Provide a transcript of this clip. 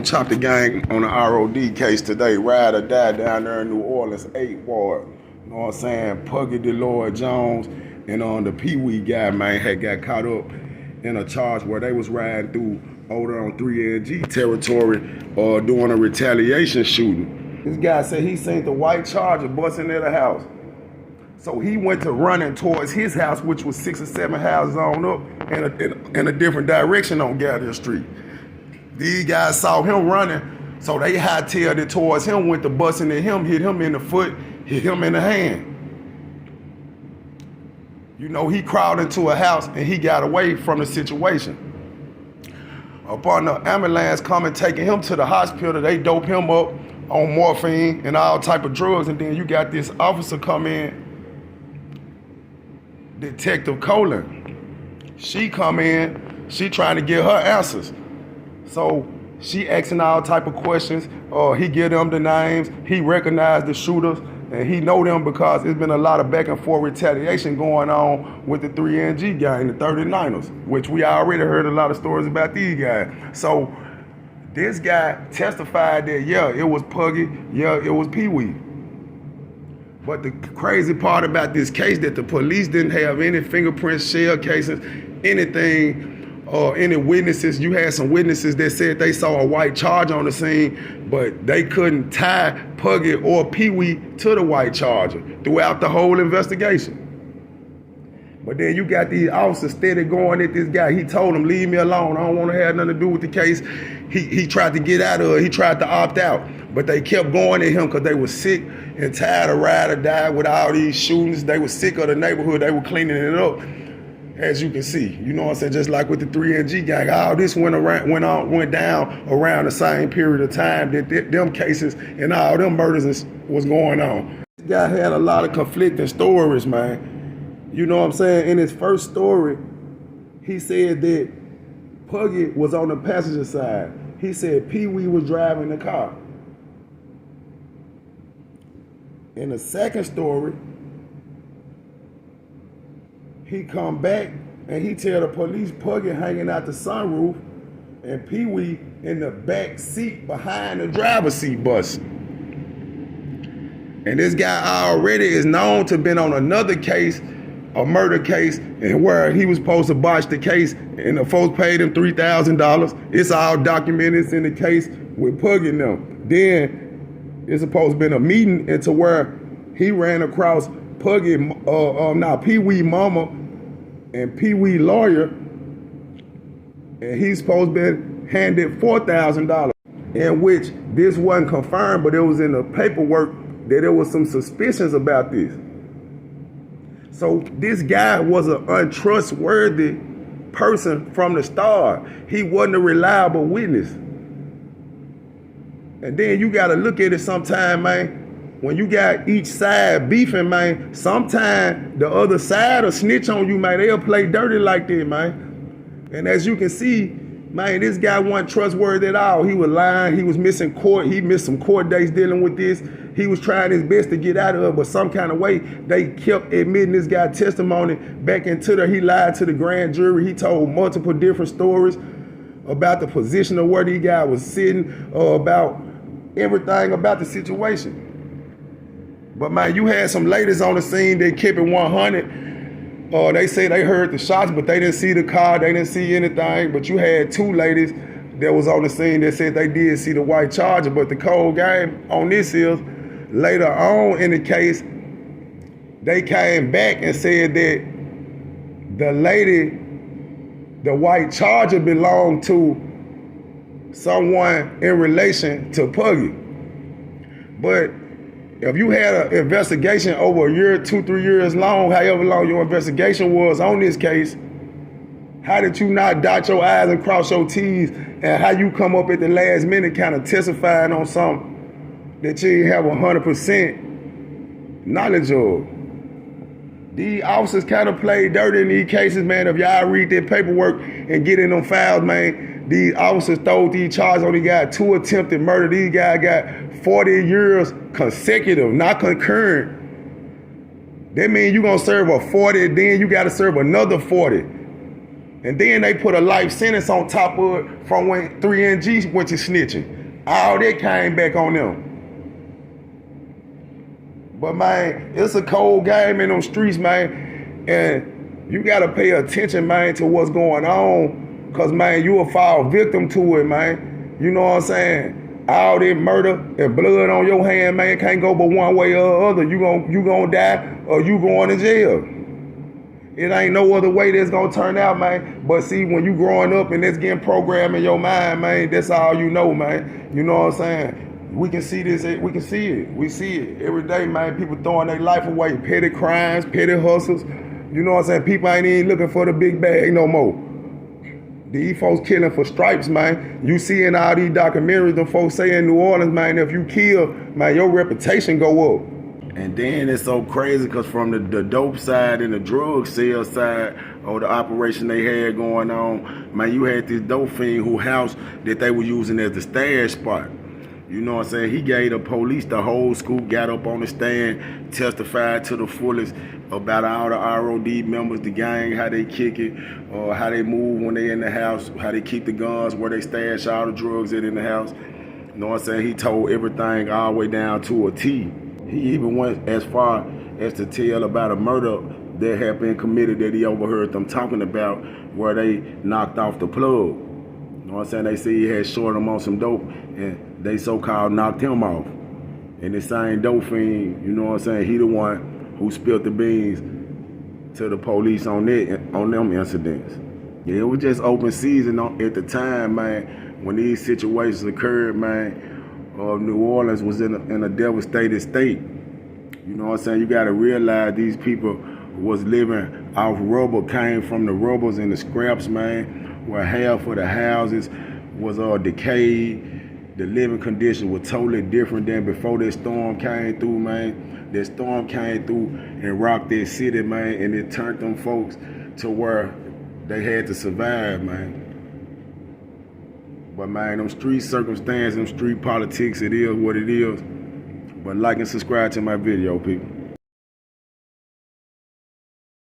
Chop the gang on the R.O.D case today. Ride or die down there in New Orleans, 8th Ward. You know what I'm saying? Puggy Lloyd Jones and the Peewee guy, man, had got caught up in a charge where they was riding through over on 3NG territory doing a retaliation shooting. This guy said he seen the white Charger busting at a house. So he went to running towards his house, which was 6 or 7 houses on up in a different direction on Gathering Street. These guys saw him running, so they hightailed it towards him, went to busting at him, hit him in the foot, hit him in the hand. You know, he crawled into a house and he got away from the situation. Upon the ambulance coming, taking him to the hospital, they dope him up on morphine and all type of drugs, and then you got this officer come in, Detective Colin. She come in, she trying to get her answers. So she asking all type of questions. He give them the names. He recognized the shooters, and he know them because there's been a lot of back and forth retaliation going on with the 3NG gang, the 39ers, which we already heard a lot of stories about these guys. So this guy testified that, yeah, it was Puggy, yeah, it was Peewee. But the crazy part about this case that the police didn't have any fingerprints, shell cases, anything, or any witnesses. You had some witnesses that said they saw a white Charger on the scene, but they couldn't tie Puggy or Peewee to the white Charger throughout the whole investigation. But then you got these officers steady going at this guy. He told them, leave me alone. I don't want to have nothing to do with the case. He tried to get out of it. He tried to opt out. But they kept going at him because they were sick and tired of ride or die with all these shootings. They were sick of the neighborhood. They were cleaning it up. As you can see, you know what I'm saying, just like with the 3NG gang, all this went down around the same period of time that them cases and all them murders was going on. This guy had a lot of conflicting stories, man. You know what I'm saying? In his first story, he said that Puggy was on the passenger side. He said Peewee was driving the car. In the second story, he come back and he tell the police Puggy hanging out the sunroof and Peewee in the back seat behind the driver's seat bus. And this guy already is known to have been on another case, a murder case, and where he was supposed to botch the case and the folks paid him $3,000. It's all documented in the case with Puggy and them. Then it's supposed to have been a meeting into where he ran across Peewee mama and Peewee lawyer, and he's supposed to be handed $4,000, in which this wasn't confirmed, but it was in the paperwork that there was some suspicions about this. So this guy was an untrustworthy person from the start. He wasn't a reliable witness. And then you gotta look at it sometime, man. When you got each side beefing, man, sometimes the other side will snitch on you, man. They'll play dirty like that, man. And as you can see, man, this guy wasn't trustworthy at all. He was lying. He was missing court. He missed some court dates dealing with this. He was trying his best to get out of it, but some kind of way, they kept admitting this guy's testimony back into there. He lied to the grand jury. He told multiple different stories about the position of where the guy was sitting, about everything about the situation. But man, you had some ladies on the scene that kept it 100. They say they heard the shots, but they didn't see the car, they didn't see anything. But you had 2 ladies that was on the scene that said they did see the white Charger. But the cold game on this is, later on in the case, they came back and said that the lady, the white Charger, belonged to someone in relation to Puggy. But if you had an investigation over a year, 2-3 years long, however long your investigation was on this case, how did you not dot your I's and cross your T's, and how you come up at the last minute kind of testifying on something that you didn't have 100% knowledge of? These officers kind of play dirty in these cases, man. If y'all read their paperwork and get in them files, man, these officers throw these charges on these guys, 2 attempted murder. These guys got 40 years consecutive, not concurrent. That means you're gonna serve a 40, then you gotta serve another 40. And then they put a life sentence on top of it from when 3NG went to snitching. All that came back on them. But man, it's a cold game in them streets, man. And you gotta pay attention, man, to what's going on. Cause man, you will fall victim to it, man. You know what I'm saying? All that murder and blood on your hand, man, can't go but one way or the other. You gonna die or you going to jail. It ain't no other way that's gonna turn out, man. But see, when you growing up and it's getting programmed in your mind, man, that's all you know, man. You know what I'm saying? We can see this, we can see it. We see it every day, man. People throwing their life away, petty crimes, petty hustles. You know what I'm saying? People ain't even looking for the big bag no more. These folks killing for stripes, man. You see in all these documentaries, them folks say in New Orleans, man, if you kill, man, your reputation go up. And then it's so crazy because from the dope side and the drug sales side of the operation they had going on, man, you had this dope fiend whose house that they were using as the stash spot. You know what I'm saying? He gave the police the whole scoop, got up on the stand, testified to the fullest about all the R.O.D members, the gang, how they kick it, how they move when they in the house, how they keep the guns, where they stash all the drugs in the house. You know what I'm saying? He told everything all the way down to a T. He even went as far as to tell about a murder that had been committed that he overheard them talking about, where they knocked off the plug. You know what I'm saying? They say he had shorted him on some dope and they so-called knocked him off. And the same dope fiend, you know what I'm saying, he the one who spilled the beans to the police on them incidents. Yeah, it was just open season at the time, man, when these situations occurred, man. New Orleans was in a devastated state. You know what I'm saying? You gotta realize these people was living off rubble, came from the rubbles and the scraps, man, where half of the houses was decayed. The living conditions were totally different than before that storm came through, man. That storm came through and rocked that city, man, and it turned them folks to where they had to survive, man. But man, them street circumstances, them street politics, it is what it is. But like and subscribe to my video, people.